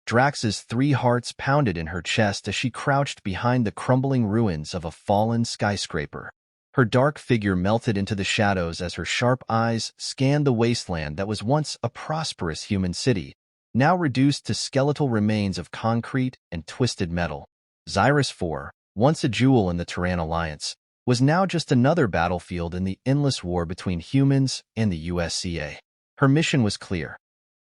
Drax's 3 hearts pounded in her chest as she crouched behind the crumbling ruins of a fallen skyscraper. Her dark figure melted into the shadows as her sharp eyes scanned the wasteland that was once a prosperous human city, now reduced to skeletal remains of concrete and twisted metal. Xyrus 4, once a jewel in the Terran Alliance, was now just another battlefield in the endless war between humans and the USCA. Her mission was clear: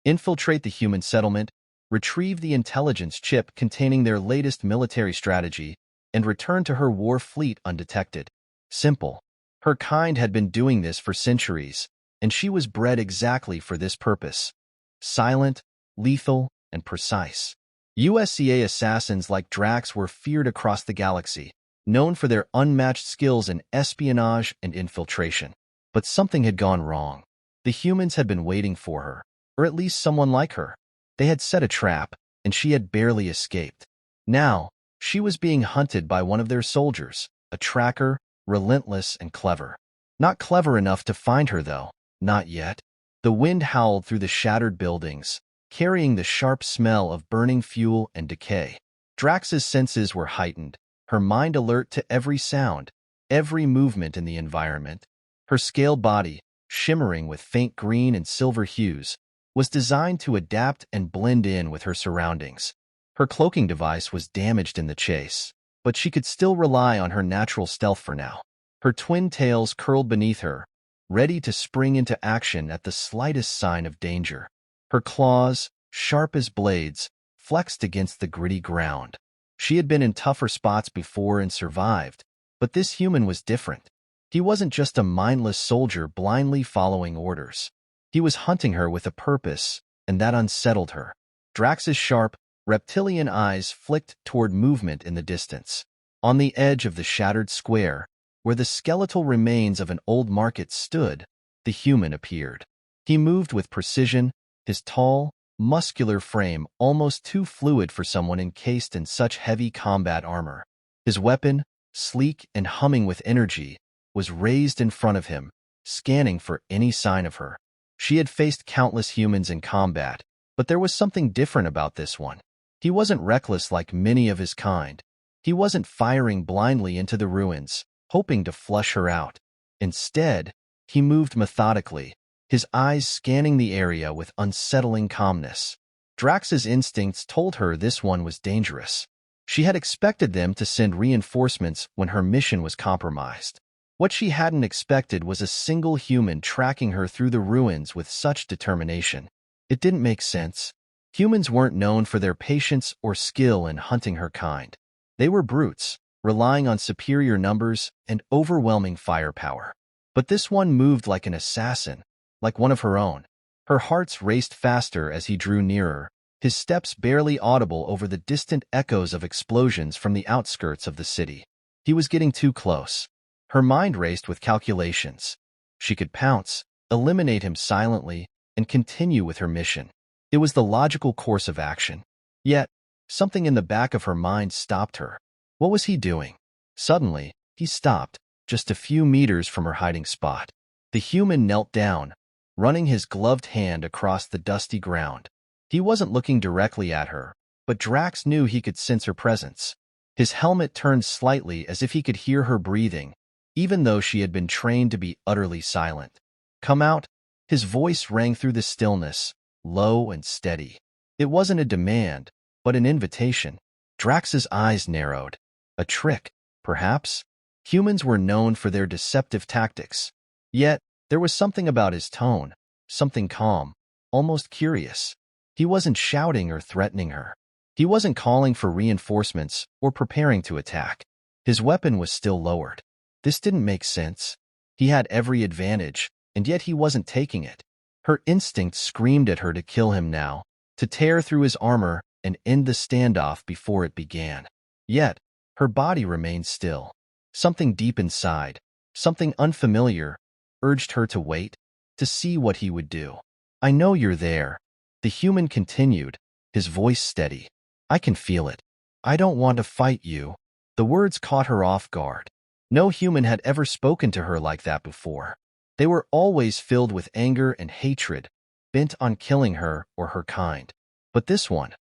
infiltrate the human settlement, retrieve the intelligence chip containing their latest military strategy, and return to her war fleet undetected. Simple. Her kind had been doing this for centuries, and she was bred exactly for this purpose. Silent, lethal, and precise. USCA assassins like Drax were feared across the galaxy, known for their unmatched skills in espionage and infiltration. But something had gone wrong. The humans had been waiting for her, or at least someone like her. They had set a trap, and she had barely escaped. Now, she was being hunted by one of their soldiers, a tracker, relentless and clever. Not clever enough to find her, though. Not yet. The wind howled through the shattered buildings, carrying the sharp smell of burning fuel and decay. Drax's senses were heightened, her mind alert to every sound, every movement in the environment. Her scaled body, shimmering with faint green and silver hues, was designed to adapt and blend in with her surroundings. Her cloaking device was damaged in the chase, but she could still rely on her natural stealth for now. Her twin tails curled beneath her, ready to spring into action at the slightest sign of danger. Her claws, sharp as blades, flexed against the gritty ground. She had been in tougher spots before and survived, but this human was different. He wasn't just a mindless soldier blindly following orders. He was hunting her with a purpose, and that unsettled her. Drax's sharp, reptilian eyes flicked toward movement in the distance. On the edge of the shattered square, where the skeletal remains of an old market stood, the human appeared. He moved with precision, his tall, muscular frame almost too fluid for someone encased in such heavy combat armor. His weapon, sleek and humming with energy, was raised in front of him, scanning for any sign of her. She had faced countless humans in combat, but there was something different about this one. He wasn't reckless like many of his kind. He wasn't firing blindly into the ruins, hoping to flush her out. Instead, he moved methodically, his eyes scanning the area with unsettling calmness. Drax's instincts told her this one was dangerous. She had expected them to send reinforcements when her mission was compromised. What she hadn't expected was a single human tracking her through the ruins with such determination. It didn't make sense. Humans weren't known for their patience or skill in hunting her kind. They were brutes, relying on superior numbers and overwhelming firepower. But this one moved like an assassin, like one of her own. Her hearts raced faster as he drew nearer, his steps barely audible over the distant echoes of explosions from the outskirts of the city. He was getting too close. Her mind raced with calculations. She could pounce, eliminate him silently, and continue with her mission. It was the logical course of action. Yet, something in the back of her mind stopped her. What was he doing? Suddenly, he stopped, just a few meters from her hiding spot. The human knelt down, running his gloved hand across the dusty ground. He wasn't looking directly at her, but Drax knew he could sense her presence. His helmet turned slightly as if he could hear her breathing, even though she had been trained to be utterly silent. "Come out." His voice rang through the stillness, low and steady. It wasn't a demand, but an invitation. Drax's eyes narrowed. A trick, perhaps? Humans were known for their deceptive tactics. Yet, there was something about his tone, something calm, almost curious. He wasn't shouting or threatening her. He wasn't calling for reinforcements or preparing to attack. His weapon was still lowered. This didn't make sense. He had every advantage, and yet he wasn't taking it. Her instinct screamed at her to kill him now, to tear through his armor and end the standoff before it began. Yet, her body remained still. Something deep inside, something unfamiliar, urged her to wait, to see what he would do. "I know you're there," the human continued, his voice steady. "I can feel it. I don't want to fight you." The words caught her off guard. No human had ever spoken to her like that before. They were always filled with anger and hatred, bent on killing her or her kind. But this one,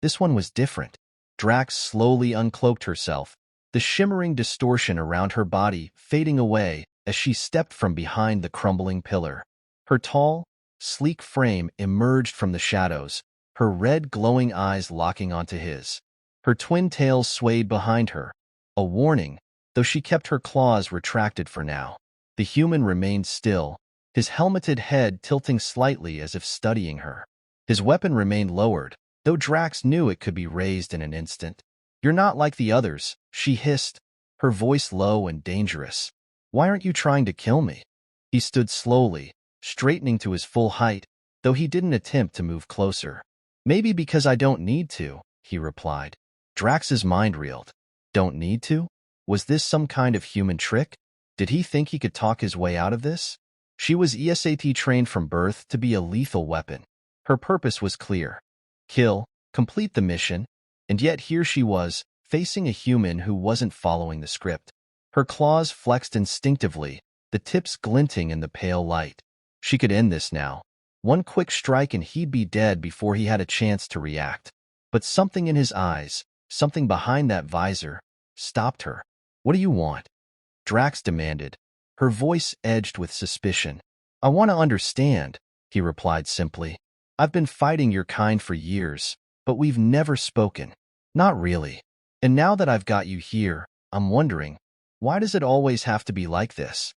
This one was different. Drax slowly uncloaked herself, the shimmering distortion around her body fading away as she stepped from behind the crumbling pillar. Her tall, sleek frame emerged from the shadows, her red glowing eyes locking onto his. Her twin tails swayed behind her, a warning, though she kept her claws retracted for now. The human remained still, his helmeted head tilting slightly as if studying her. His weapon remained lowered, though Drax knew it could be raised in an instant. "You're not like the others," she hissed, her voice low and dangerous. "Why aren't you trying to kill me?" He stood slowly, straightening to his full height, though he didn't attempt to move closer. "Maybe because I don't need to," he replied. Drax's mind reeled. Don't need to? Was this some kind of human trick? Did he think he could talk his way out of this? She was ESAT trained from birth to be a lethal weapon. Her purpose was clear. Kill, complete the mission, and yet here she was, facing a human who wasn't following the script. Her claws flexed instinctively, the tips glinting in the pale light. She could end this now. One quick strike and he'd be dead before he had a chance to react. But something in his eyes, something behind that visor, stopped her. "What do you want?" Drax demanded, her voice edged with suspicion. "I want to understand," he replied simply. "I've been fighting your kind for years, but we've never spoken." "Not really. And now that I've got you here, I'm wondering, why does it always have to be like this?"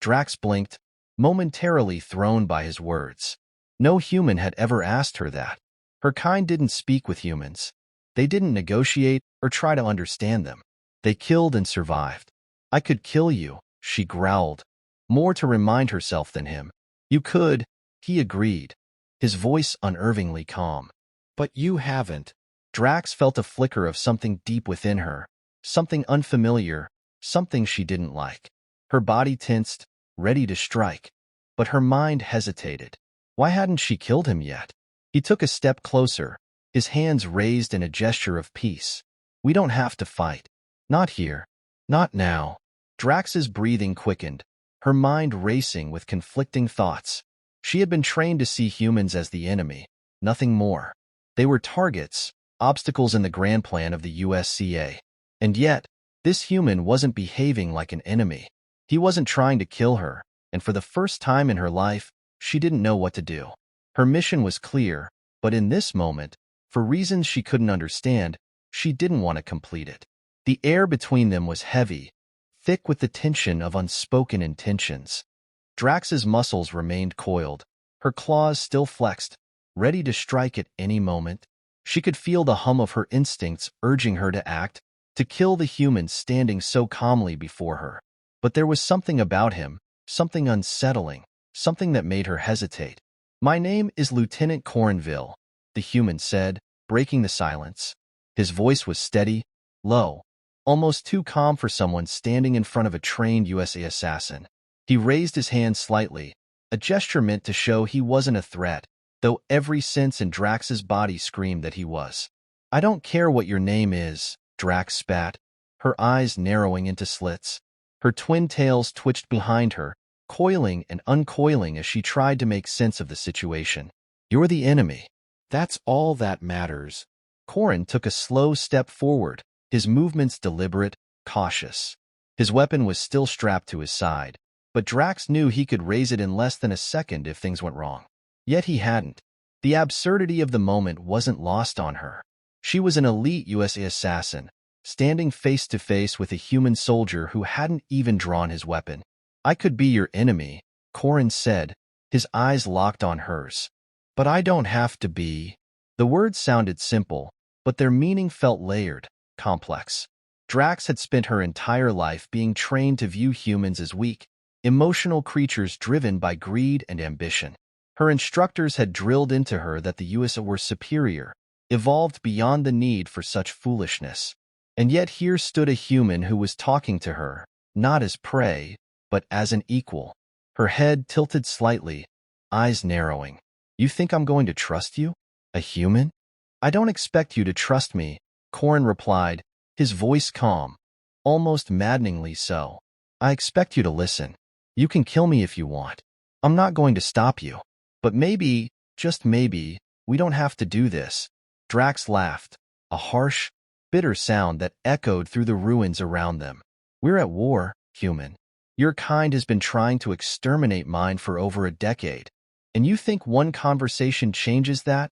Drax blinked, momentarily thrown by his words. No human had ever asked her that. Her kind didn't speak with humans. They didn't negotiate or try to understand them. They killed and survived. "I could kill you," she growled, more to remind herself than him. "You could," he agreed, his voice unnervingly calm. "But you haven't." Drax felt a flicker of something deep within her, something unfamiliar, something she didn't like. Her body tensed, ready to strike, but her mind hesitated. Why hadn't she killed him yet? He took a step closer, his hands raised in a gesture of peace. "We don't have to fight. Not here. Not now." Drax's breathing quickened, her mind racing with conflicting thoughts. She had been trained to see humans as the enemy, nothing more. They were targets, obstacles in the grand plan of the USCA. And yet, this human wasn't behaving like an enemy. He wasn't trying to kill her, and for the first time in her life, she didn't know what to do. Her mission was clear, but in this moment, for reasons she couldn't understand, she didn't want to complete it. The air between them was heavy, thick with the tension of unspoken intentions. Drax's muscles remained coiled, her claws still flexed, ready to strike at any moment. She could feel the hum of her instincts urging her to act, to kill the human standing so calmly before her. But there was something about him, something unsettling, something that made her hesitate. "My name is Lieutenant Cornville," the human said, breaking the silence. His voice was steady, low, almost too calm for someone standing in front of a trained USA assassin. He raised his hand slightly, a gesture meant to show he wasn't a threat, though every sense in Drax's body screamed that he was. "I don't care what your name is," Drax spat, her eyes narrowing into slits. Her twin tails twitched behind her, coiling and uncoiling as she tried to make sense of the situation. "You're the enemy. That's all that matters." Corrin took a slow step forward, his movements deliberate, cautious. His weapon was still strapped to his side, but Drax knew he could raise it in less than a second if things went wrong. Yet he hadn't. The absurdity of the moment wasn't lost on her. She was an elite USA assassin, standing face to face with a human soldier who hadn't even drawn his weapon. "I could be your enemy," Corrin said, his eyes locked on hers. "But I don't have to be." The words sounded simple, but their meaning felt layered, complex. Drax had spent her entire life being trained to view humans as weak, emotional creatures driven by greed and ambition. Her instructors had drilled into her that the USA were superior, evolved beyond the need for such foolishness. And yet here stood a human who was talking to her, not as prey, but as an equal. Her head tilted slightly, eyes narrowing. "You think I'm going to trust you? A human?" "I don't expect you to trust me," Corrin replied, his voice calm, almost maddeningly so. "I expect you to listen. You can kill me if you want. I'm not going to stop you. But maybe, just maybe, we don't have to do this." Drax laughed, a harsh, bitter sound that echoed through the ruins around them. We're at war, human. Your kind has been trying to exterminate mine for over a decade. And you think one conversation changes that?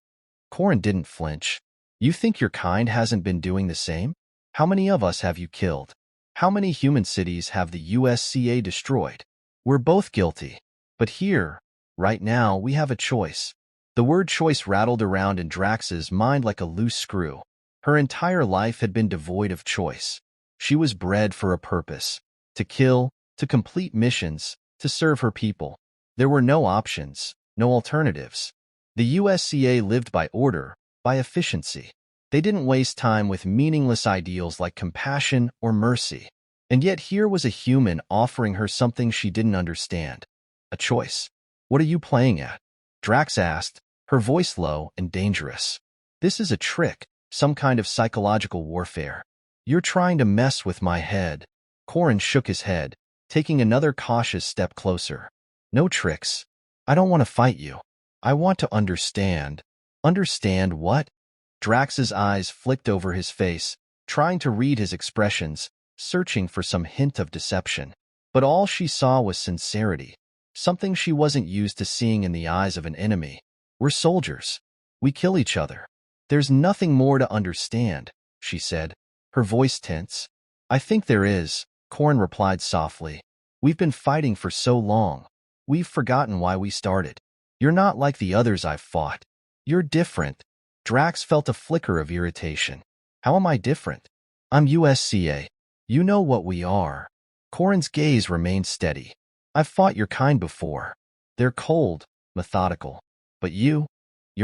Corin didn't flinch. You think your kind hasn't been doing the same? How many of us have you killed? How many human cities have the USCA destroyed? We're both guilty. But here, right now, we have a choice. The word choice rattled around in Drax's mind like a loose screw. Her entire life had been devoid of choice. She was bred for a purpose. To kill, to complete missions, to serve her people. There were no options, no alternatives. The USCA lived by order, by efficiency. They didn't waste time with meaningless ideals like compassion or mercy. And yet here was a human offering her something she didn't understand. A choice. What are you playing at? Drax asked, her voice low and dangerous. This is a trick, some kind of psychological warfare. You're trying to mess with my head. Corin shook his head, taking another cautious step closer. No tricks. I don't want to fight you. I want to understand. Understand what? Drax's eyes flicked over his face, trying to read his expressions, searching for some hint of deception. But all she saw was sincerity, something she wasn't used to seeing in the eyes of an enemy. We're soldiers. We kill each other. There's nothing more to understand, she said, her voice tense. I think there is, Corin replied softly. We've been fighting for so long. We've forgotten why we started. You're not like the others I've fought. You're different. Drax felt a flicker of irritation. How am I different? I'm USCA. You know what we are. Corin's gaze remained steady. I've fought your kind before. They're cold, methodical. But you're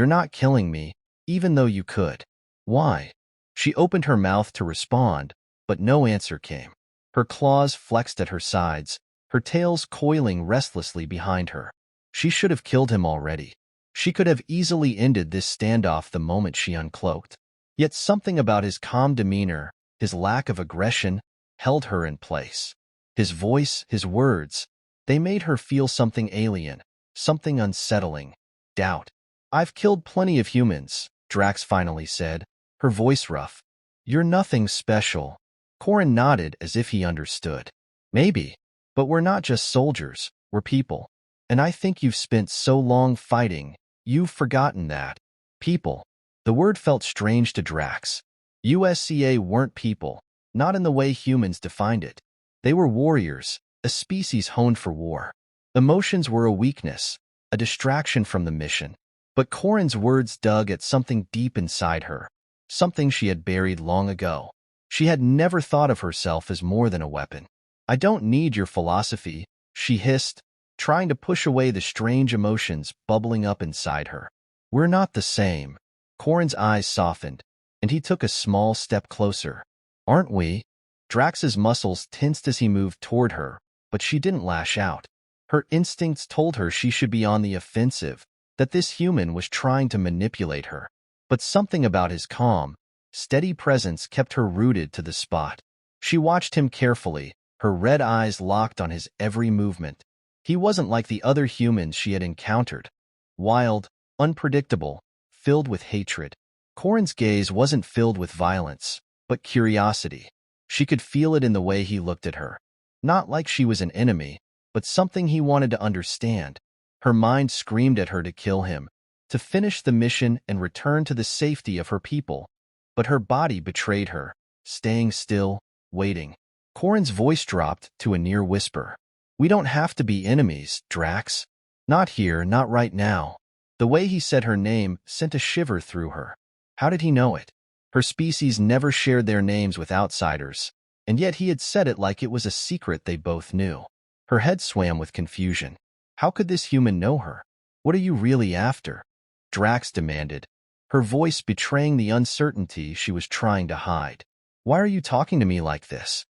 not killing me, even though you could. Why? She opened her mouth to respond, but no answer came. Her claws flexed at her sides, her tails coiling restlessly behind her. She should have killed him already. She could have easily ended this standoff the moment she uncloaked. Yet something about his calm demeanor, his lack of aggression, held her in place. His voice, his words, they made her feel something alien, something unsettling. Doubt. I've killed plenty of humans, Drax finally said, her voice rough. You're nothing special. Corin nodded as if he understood. Maybe. But we're not just soldiers, we're people. And I think you've spent so long fighting, you've forgotten that. People. The word felt strange to Drax. USCA weren't people, not in the way humans defined it. They were warriors, a species honed for war. Emotions were a weakness, a distraction from the mission. But Corin's words dug at something deep inside her, something she had buried long ago. She had never thought of herself as more than a weapon. I don't need your philosophy, she hissed, trying to push away the strange emotions bubbling up inside her. We're not the same. Corin's eyes softened, and he took a small step closer. Aren't we? Drax's muscles tensed as he moved toward her, but she didn't lash out. Her instincts told her she should be on the offensive, that this human was trying to manipulate her. But something about his calm, steady presence kept her rooted to the spot. She watched him carefully, her red eyes locked on his every movement. He wasn't like the other humans she had encountered. Wild, unpredictable, filled with hatred. Corin's gaze wasn't filled with violence, but curiosity. She could feel it in the way he looked at her. Not like she was an enemy, but something he wanted to understand. Her mind screamed at her to kill him, to finish the mission and return to the safety of her people. But her body betrayed her, staying still, waiting. Corin's voice dropped to a near whisper. We don't have to be enemies, Drax. Not here, not right now. The way he said her name sent a shiver through her. How did he know it? Her species never shared their names with outsiders, and yet he had said it like it was a secret they both knew. Her head swam with confusion. How could this human know her? What are you really after? Drax demanded, her voice betraying the uncertainty she was trying to hide. Why are you talking to me like this?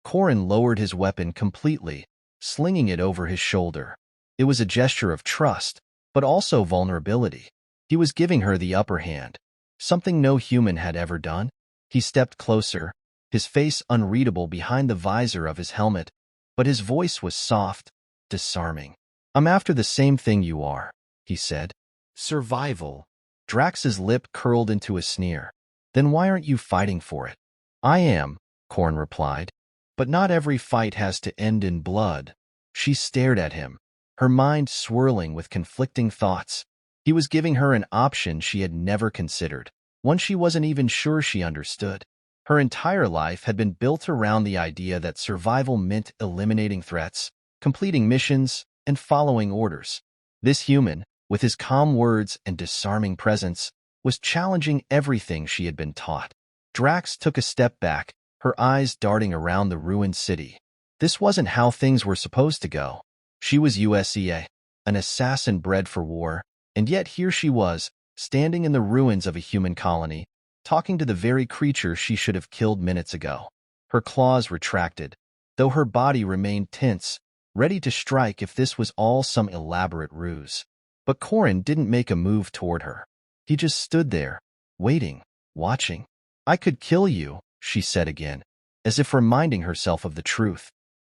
Corin lowered his weapon completely, slinging it over his shoulder. It was a gesture of trust, but also vulnerability. He was giving her the upper hand, something no human had ever done. He stepped closer, his face unreadable behind the visor of his helmet, but his voice was soft, disarming. I'm after the same thing you are, he said. Survival. Drax's lip curled into a sneer. Then why aren't you fighting for it? I am, Korn replied. But not every fight has to end in blood. She stared at him, her mind swirling with conflicting thoughts. He was giving her an option she had never considered, one she wasn't even sure she understood. Her entire life had been built around the idea that survival meant eliminating threats, completing missions, and following orders. This human, with his calm words and disarming presence, was challenging everything she had been taught. Drax took a step back, her eyes darting around the ruined city. This wasn't how things were supposed to go. She was USEA, an assassin bred for war, and yet here she was, standing in the ruins of a human colony, talking to the very creature she should have killed minutes ago. Her claws retracted, though her body remained tense, ready to strike if this was all some elaborate ruse. But Corrin didn't make a move toward her. He just stood there, waiting, watching. I could kill you, she said again, as if reminding herself of the truth.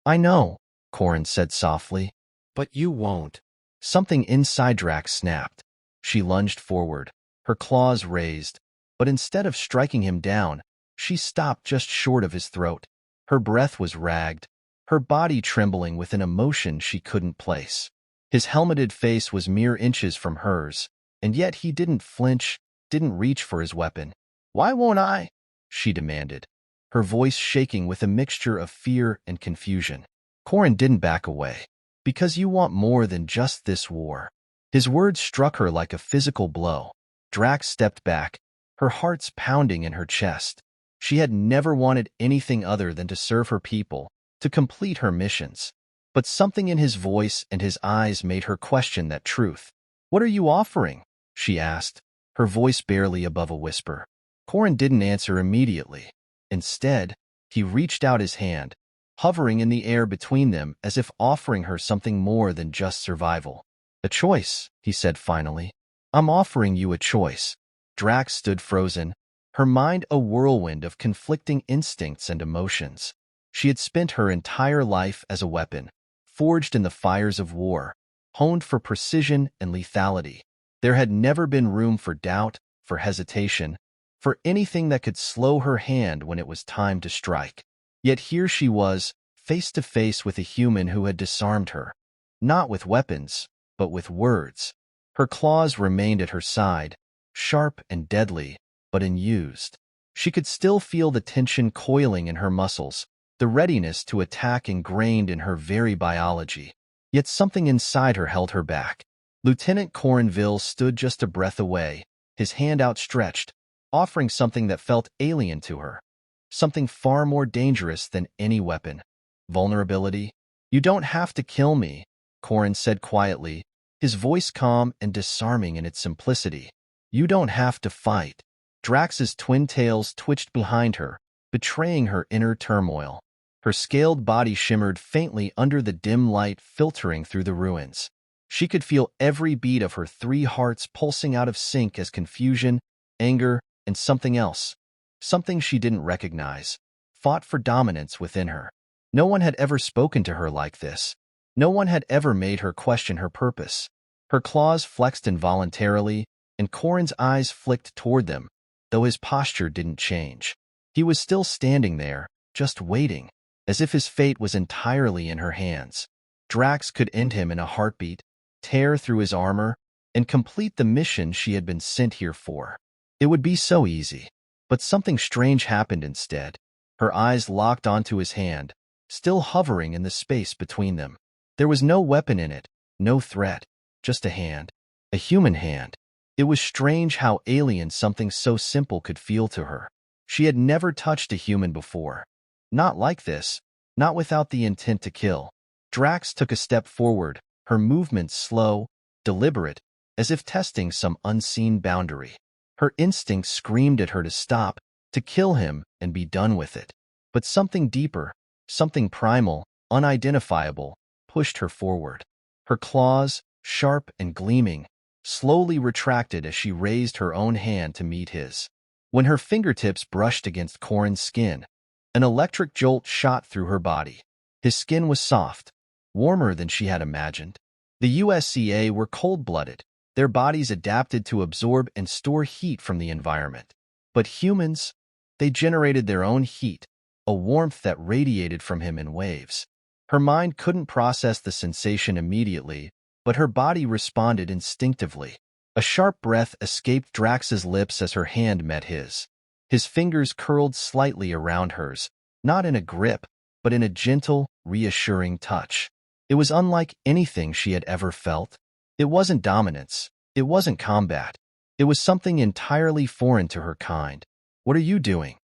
I know, Corrin said softly, but you won't. Something inside Drax snapped. She lunged forward, her claws raised, but instead of striking him down, she stopped just short of his throat. Her breath was ragged, her body trembling with an emotion she couldn't place. His helmeted face was mere inches from hers, and yet he didn't flinch, didn't reach for his weapon. Why won't I? She demanded, her voice shaking with a mixture of fear and confusion. Corrin didn't back away. Because you want more than just this war. His words struck her like a physical blow. Drax stepped back, her heart's pounding in her chest. She had never wanted anything other than to serve her people, to complete her missions. But something in his voice and his eyes made her question that truth. What are you offering? She asked, her voice barely above a whisper. Corrin didn't answer immediately. Instead, he reached out his hand, hovering in the air between them as if offering her something more than just survival. A choice, he said finally. I'm offering you a choice. Drax stood frozen, her mind a whirlwind of conflicting instincts and emotions. She had spent her entire life as a weapon, forged in the fires of war, honed for precision and lethality. There had never been room for doubt, for hesitation, for anything that could slow her hand when it was time to strike. Yet here she was, face to face with a human who had disarmed her, not with weapons, but with words. Her claws remained at her side, sharp and deadly, but unused. She could still feel the tension coiling in her muscles, the readiness to attack ingrained in her very biology. Yet something inside her held her back. Lieutenant Corrinville stood just a breath away, his hand outstretched, offering something that felt alien to her. Something far more dangerous than any weapon. Vulnerability. You don't have to kill me, Corrin said quietly, his voice calm and disarming in its simplicity. You don't have to fight. Drax's twin tails twitched behind her, betraying her inner turmoil. Her scaled body shimmered faintly under the dim light filtering through the ruins. She could feel every beat of her 3 hearts pulsing out of sync as confusion, anger, and something else, something she didn't recognize, fought for dominance within her. No one had ever spoken to her like this. No one had ever made her question her purpose. Her claws flexed involuntarily, and Corrin's eyes flicked toward them, though his posture didn't change. He was still standing there, just waiting, as if his fate was entirely in her hands. Drax could end him in a heartbeat, tear through his armor, and complete the mission she had been sent here for. It would be so easy. But something strange happened instead. Her eyes locked onto his hand, still hovering in the space between them. There was no weapon in it, no threat, just a hand. A human hand. It was strange how alien something so simple could feel to her. She had never touched a human before. Not like this, not without the intent to kill. Drax took a step forward, her movements slow, deliberate, as if testing some unseen boundary. Her instincts screamed at her to stop, to kill him and be done with it. But something deeper, something primal, unidentifiable, pushed her forward. Her claws, sharp and gleaming, slowly retracted as she raised her own hand to meet his. When her fingertips brushed against Corrin's skin, an electric jolt shot through her body. His skin was soft, warmer than she had imagined. The USCA were cold-blooded. Their bodies adapted to absorb and store heat from the environment. But humans, they generated their own heat, a warmth that radiated from him in waves. Her mind couldn't process the sensation immediately, but her body responded instinctively. A sharp breath escaped Drax's lips as her hand met his. His fingers curled slightly around hers, not in a grip, but in a gentle, reassuring touch. It was unlike anything she had ever felt. It wasn't dominance. It wasn't combat. It was something entirely foreign to her kind. "What are you doing?"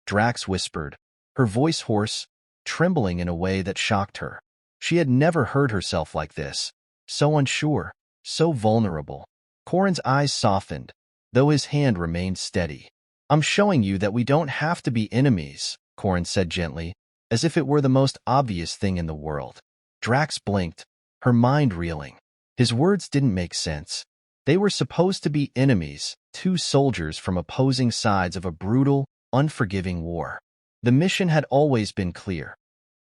Drax whispered, her voice hoarse, trembling in a way that shocked her. She had never heard herself like this, so unsure, so vulnerable. Corrin's eyes softened, though his hand remained steady. "I'm showing you that we don't have to be enemies," Corrin said gently, as if it were the most obvious thing in the world. Drax blinked, her mind reeling. His words didn't make sense. They were supposed to be enemies, two soldiers from opposing sides of a brutal, unforgiving war. The mission had always been clear: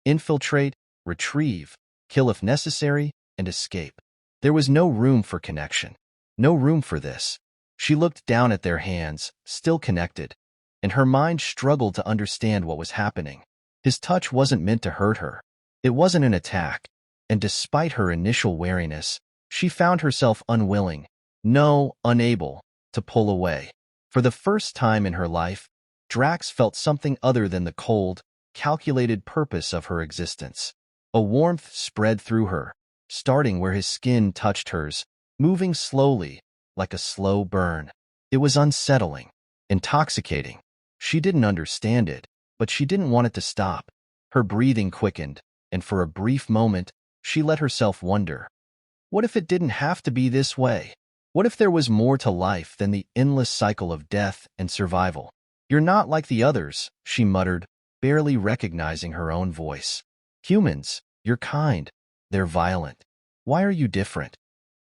infiltrate, retrieve, kill if necessary, and escape. There was no room for connection. No room for this. She looked down at their hands, still connected, and her mind struggled to understand what was happening. His touch wasn't meant to hurt her. It wasn't an attack, and despite her initial wariness, she found herself unwilling, unable, to pull away. For the first time in her life, Drax felt something other than the cold, calculated purpose of her existence. A warmth spread through her, starting where his skin touched hers, moving slowly, like a slow burn. It was unsettling, intoxicating. She didn't understand it, but she didn't want it to stop. Her breathing quickened, and for a brief moment, she let herself wonder. What if it didn't have to be this way? What if there was more to life than the endless cycle of death and survival? "You're not like the others," she muttered, barely recognizing her own voice. "Humans, you're kind. They're violent. Why are you different?"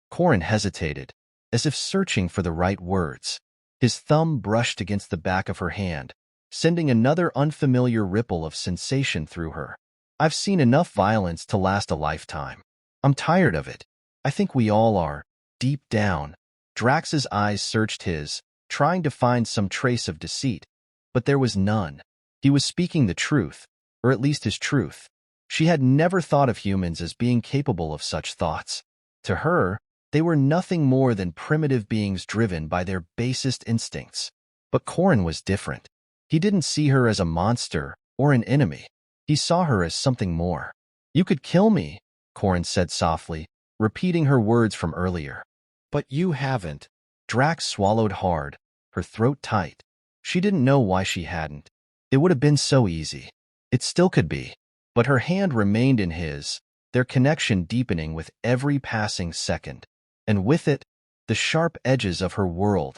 Corrin hesitated, as if searching for the right words. His thumb brushed against the back of her hand, sending another unfamiliar ripple of sensation through her. "I've seen enough violence to last a lifetime. I'm tired of it. I think we all are, deep down." Drax's eyes searched his, trying to find some trace of deceit, but there was none. He was speaking the truth, or at least his truth. She had never thought of humans as being capable of such thoughts. To her, they were nothing more than primitive beings driven by their basest instincts. But Corrin was different. He didn't see her as a monster or an enemy. He saw her as something more. "You could kill me," Corrin said softly, repeating her words from earlier. "But you haven't." Drax swallowed hard, her throat tight. She didn't know why she hadn't. It would have been so easy. It still could be. But her hand remained in his, their connection deepening with every passing second. And with it, the sharp edges of her world,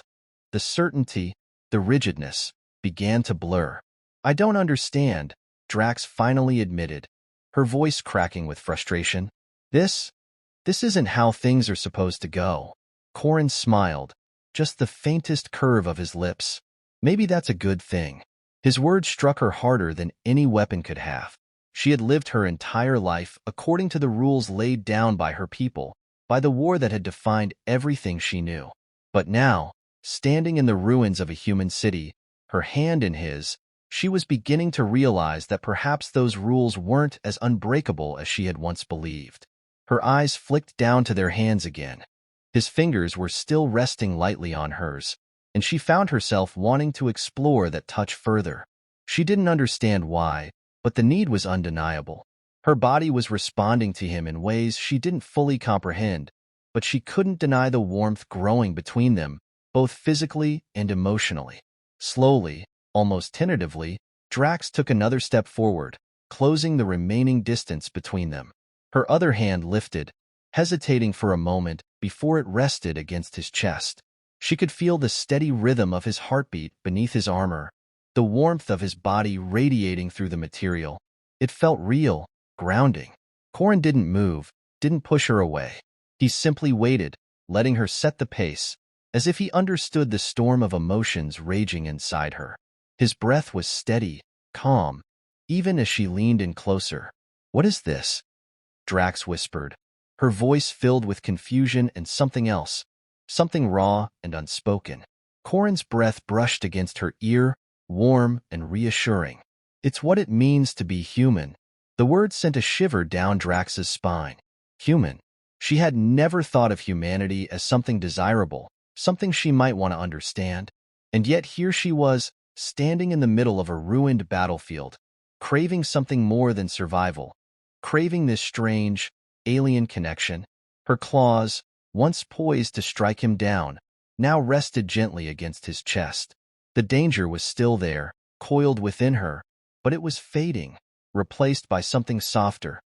the certainty, the rigidness, began to blur. "I don't understand," Drax finally admitted, her voice cracking with frustration. This isn't how things are supposed to go." Corrin smiled, just the faintest curve of his lips. Maybe that's a good thing. His words struck her harder than any weapon could have. She had lived her entire life according to the rules laid down by her people, by the war that had defined everything she knew. But now, standing in the ruins of a human city, her hand in his, she was beginning to realize that perhaps those rules weren't as unbreakable as she had once believed. Her eyes flicked down to their hands again. His fingers were still resting lightly on hers, and she found herself wanting to explore that touch further. She didn't understand why, but the need was undeniable. Her body was responding to him in ways she didn't fully comprehend, but she couldn't deny the warmth growing between them, both physically and emotionally. Slowly, almost tentatively, Drax took another step forward, closing the remaining distance between them. Her other hand lifted, hesitating for a moment before it rested against his chest. She could feel the steady rhythm of his heartbeat beneath his armor, the warmth of his body radiating through the material. It felt real, grounding. Corrin didn't move, didn't push her away. He simply waited, letting her set the pace, as if he understood the storm of emotions raging inside her. His breath was steady, calm, even as she leaned in closer. "What is this?" Drax whispered, her voice filled with confusion and something else, something raw and unspoken. Corin's breath brushed against her ear, warm and reassuring. It's what it means to be human. The word sent a shiver down Drax's spine. Human. She had never thought of humanity as something desirable, something she might want to understand. And yet here she was, standing in the middle of a ruined battlefield, craving something more than survival, craving this strange, alien connection. Her claws, once poised to strike him down, now rested gently against his chest. The danger was still there, coiled within her, but it was fading, replaced by something softer,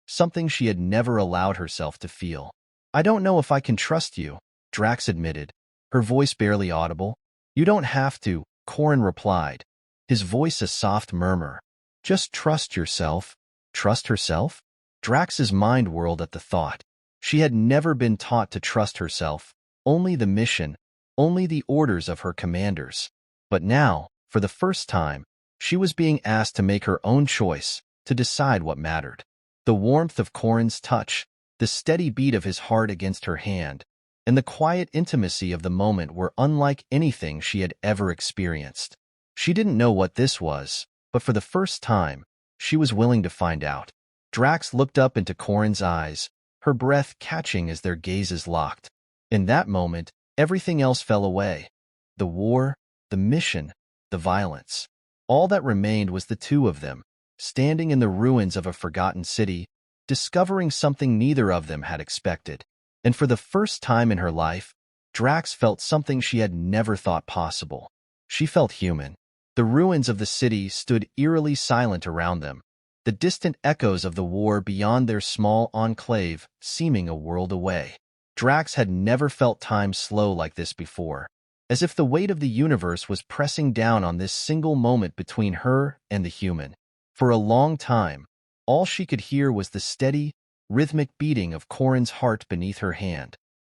something she had never allowed herself to feel. "I don't know if I can trust you," Drax admitted, her voice barely audible. "You don't have to," Corin replied, his voice a soft murmur. "Just trust yourself." Trust herself? Drax's mind whirled at the thought. She had never been taught to trust herself, only the mission, only the orders of her commanders. But now, for the first time, she was being asked to make her own choice, to decide what mattered. The warmth of Corin's touch, the steady beat of his heart against her hand, and the quiet intimacy of the moment were unlike anything she had ever experienced. She didn't know what this was, but for the first time, she was willing to find out. Drax looked up into Corin's eyes, her breath catching as their gazes locked. In that moment, everything else fell away. The war, the mission, the violence. All that remained was the two of them, standing in the ruins of a forgotten city, discovering something neither of them had expected. And for the first time in her life, Drax felt something she had never thought possible. She felt human. The ruins of the city stood eerily silent around them, the distant echoes of the war beyond their small enclave seeming a world away. Drax had never felt time slow like this before, as if the weight of the universe was pressing down on this single moment between her and the human. For a long time, all she could hear was the steady, rhythmic beating of Corin's heart beneath her hand,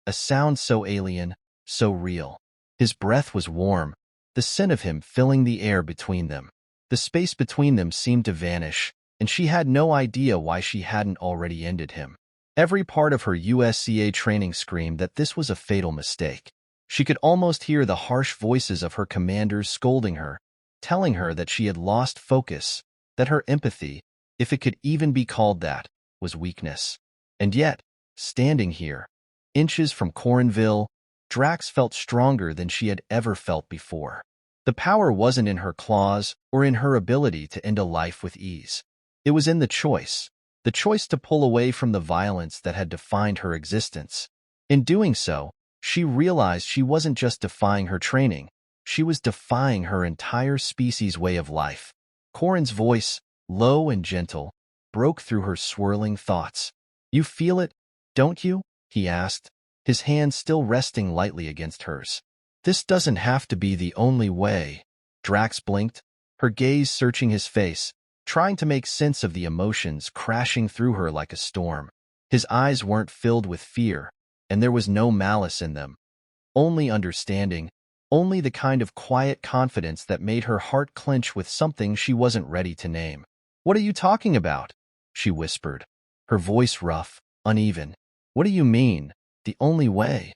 a sound so alien, so real. His breath was warm, the scent of him filling the air between them. The space between them seemed to vanish, and she had no idea why she hadn't already ended him. Every part of her USCA training screamed that this was a fatal mistake. She could almost hear the harsh voices of her commanders scolding her, telling her that she had lost focus, that her empathy, if it could even be called that, was weakness. And yet, standing here, inches from Corinville, Drax felt stronger than she had ever felt before. The power wasn't in her claws or in her ability to end a life with ease. It was in the choice to pull away from the violence that had defined her existence. In doing so, she realized she wasn't just defying her training, she was defying her entire species' way of life. Corin's voice, low and gentle, broke through her swirling thoughts. "You feel it, don't you?" he asked, his hand still resting lightly against hers. "This doesn't have to be the only way." Drax blinked, her gaze searching his face, trying to make sense of the emotions crashing through her like a storm. His eyes weren't filled with fear, and there was no malice in them. Only understanding, only the kind of quiet confidence that made her heart clench with something she wasn't ready to name. "What are you talking about?" she whispered, her voice rough, uneven. "What do you mean, the only way?"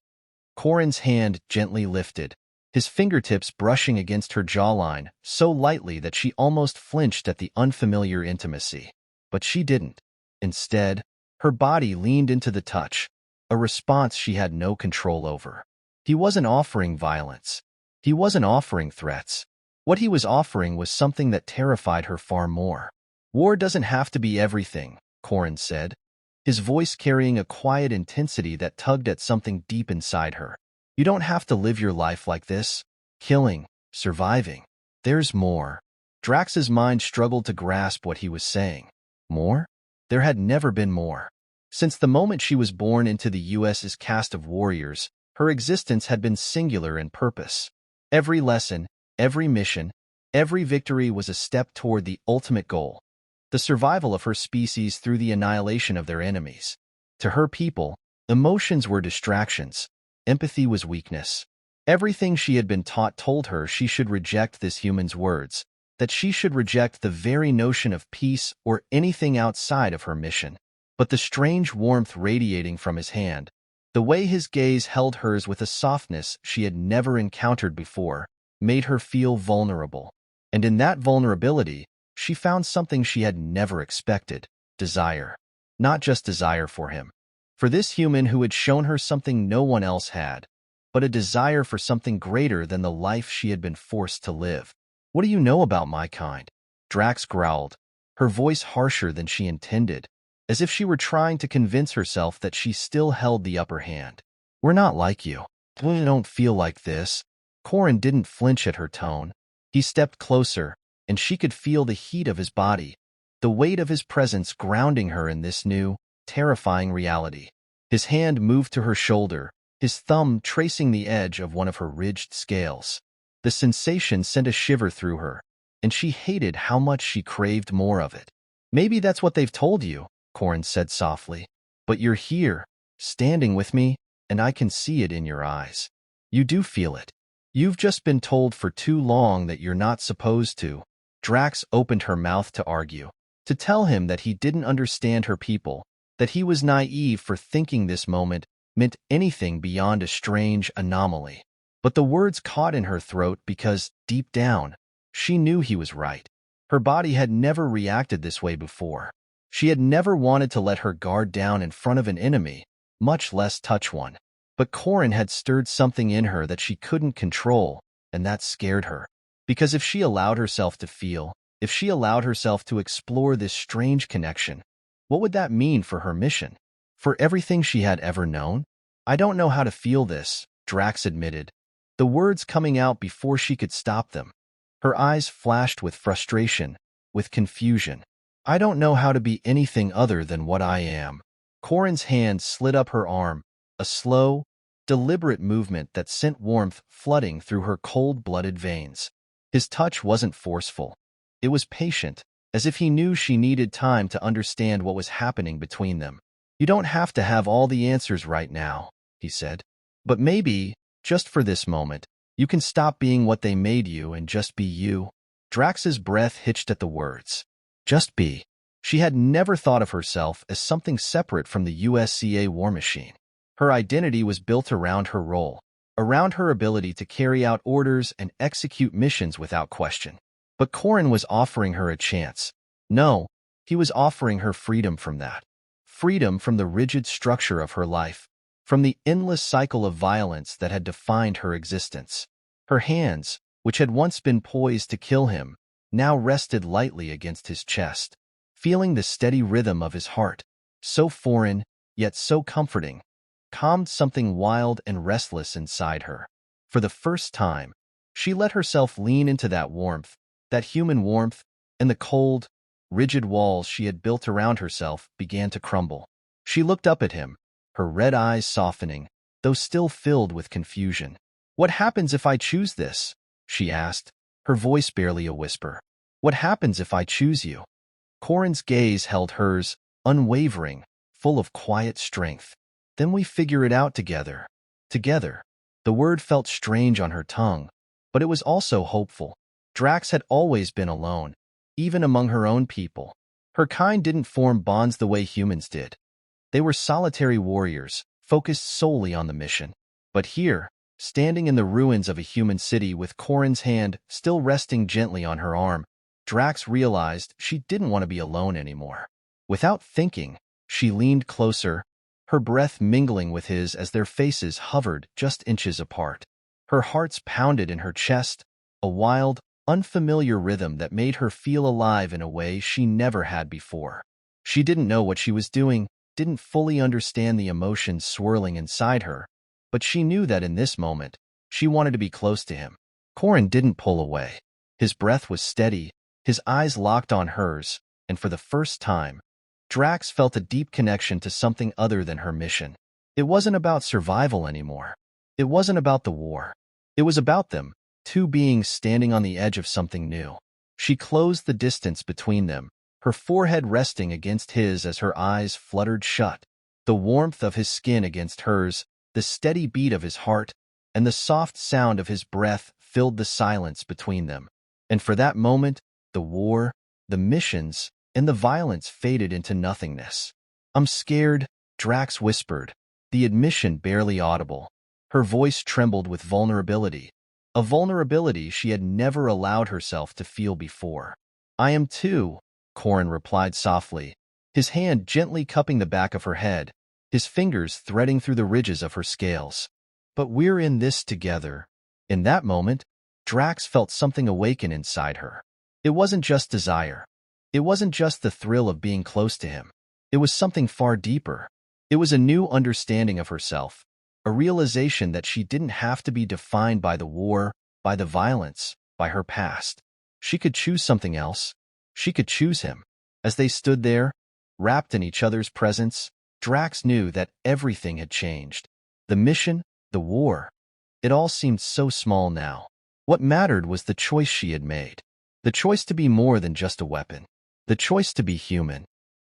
Corin's hand gently lifted, his fingertips brushing against her jawline so lightly that she almost flinched at the unfamiliar intimacy. But she didn't. Instead, her body leaned into the touch, a response she had no control over. He wasn't offering violence. He wasn't offering threats. What he was offering was something that terrified her far more. "War doesn't have to be everything," Corin said, his voice carrying a quiet intensity that tugged at something deep inside her. "You don't have to live your life like this, killing, surviving. There's more." Drax's mind struggled to grasp what he was saying. More? There had never been more. Since the moment she was born into the U.S.'s cast of warriors, her existence had been singular in purpose. Every lesson, every mission, every victory was a step toward the ultimate goal, the survival of her species through the annihilation of their enemies. To her people, emotions were distractions. Empathy was weakness. Everything she had been taught told her she should reject this human's words, that she should reject the very notion of peace or anything outside of her mission. But the strange warmth radiating from his hand, The way his gaze held hers with a softness she had never encountered before made her feel vulnerable. And in that vulnerability, she found something she had never expected: desire. Not just desire for him, for this human who had shown her something no one else had, but a desire for something greater than the life she had been forced to live. "What do you know about my kind?" Drax growled, her voice harsher than she intended, as if she were trying to convince herself that she still held the upper hand. "We're not like you. We don't feel like this." Corin didn't flinch at her tone. He stepped closer, and she could feel the heat of his body, the weight of his presence grounding her in this new, terrifying reality. His hand moved to her shoulder, his thumb tracing the edge of one of her ridged scales. The sensation sent a shiver through her, and she hated how much she craved more of it. "Maybe that's what they've told you," Corin said softly. "But you're here, standing with me, and I can see it in your eyes. You do feel it. You've just been told for too long that you're not supposed to." Drax opened her mouth to argue, to tell him that he didn't understand her people, that he was naive for thinking this moment meant anything beyond a strange anomaly. But the words caught in her throat because, deep down, she knew he was right. Her body had never reacted this way before. She had never wanted to let her guard down in front of an enemy, much less touch one. But Corin had stirred something in her that she couldn't control, and that scared her. Because if she allowed herself to feel, if she allowed herself to explore this strange connection, what would that mean for her mission? For everything she had ever known? "I don't know how to feel this," Drax admitted, the words coming out before she could stop them. Her eyes flashed with frustration, with confusion. "I don't know how to be anything other than what I am." Corin's hand slid up her arm, a slow, deliberate movement that sent warmth flooding through her cold-blooded veins. His touch wasn't forceful. It was patient, as if he knew she needed time to understand what was happening between them. "You don't have to have all the answers right now," he said. "But maybe, just for this moment, you can stop being what they made you and just be you." Drax's breath hitched at the words. Just be. She had never thought of herself as something separate from the USCA war machine. Her identity was built around her role, around her ability to carry out orders and execute missions without question. But Corin was offering her a chance. No, he was offering her freedom from that. Freedom from the rigid structure of her life, from the endless cycle of violence that had defined her existence. Her hands, which had once been poised to kill him, now rested lightly against his chest, feeling the steady rhythm of his heart, so foreign, yet so comforting, calmed something wild and restless inside her. For the first time, she let herself lean into that warmth, that human warmth, and the cold, rigid walls she had built around herself began to crumble. She looked up at him, her red eyes softening, though still filled with confusion. "What happens if I choose this?" she asked, her voice barely a whisper. "What happens if I choose you?" Corin's gaze held hers, unwavering, full of quiet strength. "Then we figure it out together." Together. The word felt strange on her tongue, but it was also hopeful. Drax had always been alone, even among her own people. Her kind didn't form bonds the way humans did. They were solitary warriors, focused solely on the mission. But here, standing in the ruins of a human city with Corin's hand still resting gently on her arm, Drax realized she didn't want to be alone anymore. Without thinking, she leaned closer, her breath mingling with his as their faces hovered just inches apart. Her hearts pounded in her chest, a wild, unfamiliar rhythm that made her feel alive in a way she never had before. She didn't know what she was doing, didn't fully understand the emotions swirling inside her, but she knew that in this moment, she wanted to be close to him. Corin didn't pull away. His breath was steady, his eyes locked on hers, and for the first time, Drax felt a deep connection to something other than her mission. It wasn't about survival anymore. It wasn't about the war. It was about them, two beings standing on the edge of something new. She closed the distance between them, her forehead resting against his as her eyes fluttered shut. The warmth of his skin against hers, the steady beat of his heart, and the soft sound of his breath filled the silence between them. And for that moment, the war, the missions, and the violence faded into nothingness. "I'm scared," Drax whispered, the admission barely audible. Her voice trembled with vulnerability, a vulnerability she had never allowed herself to feel before. "I am too," Corin replied softly, his hand gently cupping the back of her head, his fingers threading through the ridges of her scales. "But we're in this together." In that moment, Drax felt something awaken inside her. It wasn't just desire. It wasn't just the thrill of being close to him. It was something far deeper. It was a new understanding of herself, a realization that she didn't have to be defined by the war, by the violence, by her past. She could choose something else. She could choose him. As they stood there, wrapped in each other's presence, Drax knew that everything had changed. The mission, the war, it all seemed so small now. What mattered was the choice she had made. The choice to be more than just a weapon. The choice to be human.